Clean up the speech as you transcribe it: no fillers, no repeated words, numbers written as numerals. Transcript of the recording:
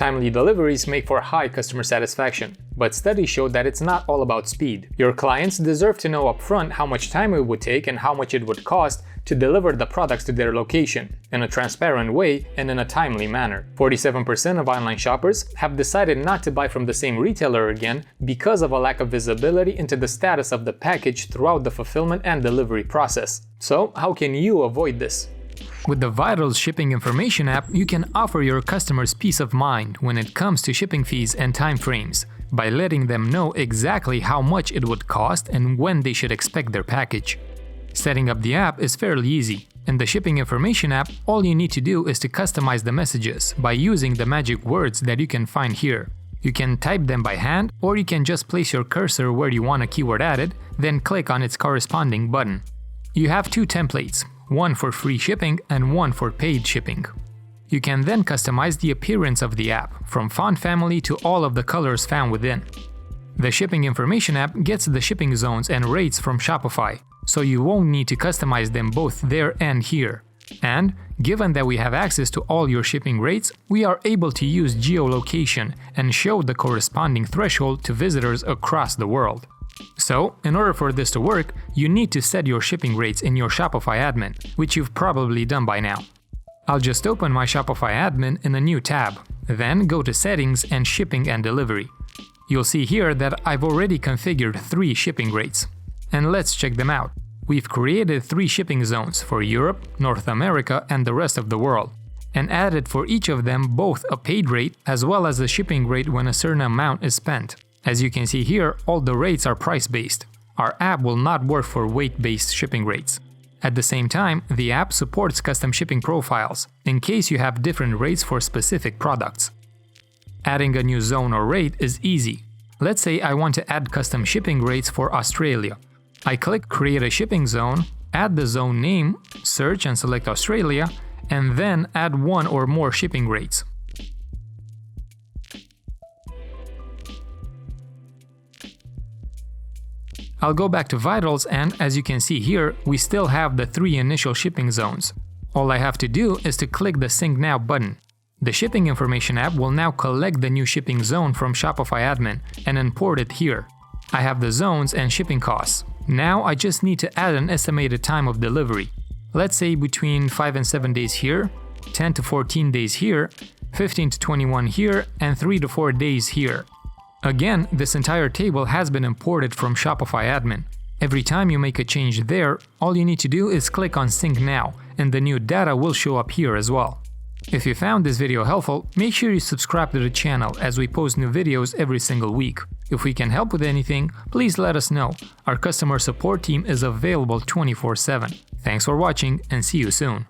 Timely deliveries make for high customer satisfaction, but studies show that it's not all about speed. Your clients deserve to know upfront how much time it would take and how much it would cost to deliver the products to their location, in a transparent way and in a timely manner. 47% of online shoppers have decided not to buy from the same retailer again because of a lack of visibility into the status of the package throughout the fulfillment and delivery process. So, how can you avoid this? With the Vitals shipping information app, you can offer your customers peace of mind when it comes to shipping fees and time frames, by letting them know exactly how much it would cost and when they should expect their package. Setting up the app is fairly easy. In the shipping information app, all you need to do is to customize the messages by using the magic words that you can find here. You can type them by hand, or you can just place your cursor where you want a keyword added, then click on its corresponding button. You have two templates, one for free shipping and one for paid shipping. You can then customize the appearance of the app, from font family to all of the colors found within. The shipping information app gets the shipping zones and rates from Shopify, so you won't need to customize them both there and here. And, given that we have access to all your shipping rates, we are able to use geolocation and show the corresponding threshold to visitors across the world. So, in order for this to work, you need to set your shipping rates in your Shopify admin, which you've probably done by now. I'll just open my Shopify admin in a new tab, then go to Settings and Shipping and Delivery. You'll see here that I've already configured 3 shipping rates. And let's check them out. We've created 3 shipping zones for Europe, North America, and the rest of the world, and added for each of them both a paid rate as well as a shipping rate when a certain amount is spent. As you can see here, all the rates are price-based. Our app will not work for weight-based shipping rates. At the same time, the app supports custom shipping profiles, in case you have different rates for specific products. Adding a new zone or rate is easy. Let's say I want to add custom shipping rates for Australia. I click Create a shipping zone, add the zone name, search and select Australia, and then add one or more shipping rates. I'll go back to Vitals and, as you can see here, we still have the 3 initial shipping zones. All I have to do is to click the Sync Now button. The shipping information app will now collect the new shipping zone from Shopify admin and import it here. I have the zones and shipping costs. Now I just need to add an estimated time of delivery. Let's say between 5 and 7 days here, 10 to 14 days here, 15 to 21 here, and 3 to 4 days here. Again, this entire table has been imported from Shopify admin. Every time you make a change there, all you need to do is click on Sync Now, and the new data will show up here as well. If you found this video helpful, make sure you subscribe to the channel as we post new videos every single week. If we can help with anything, please let us know. Our customer support team is available 24/7. Thanks for watching and see you soon.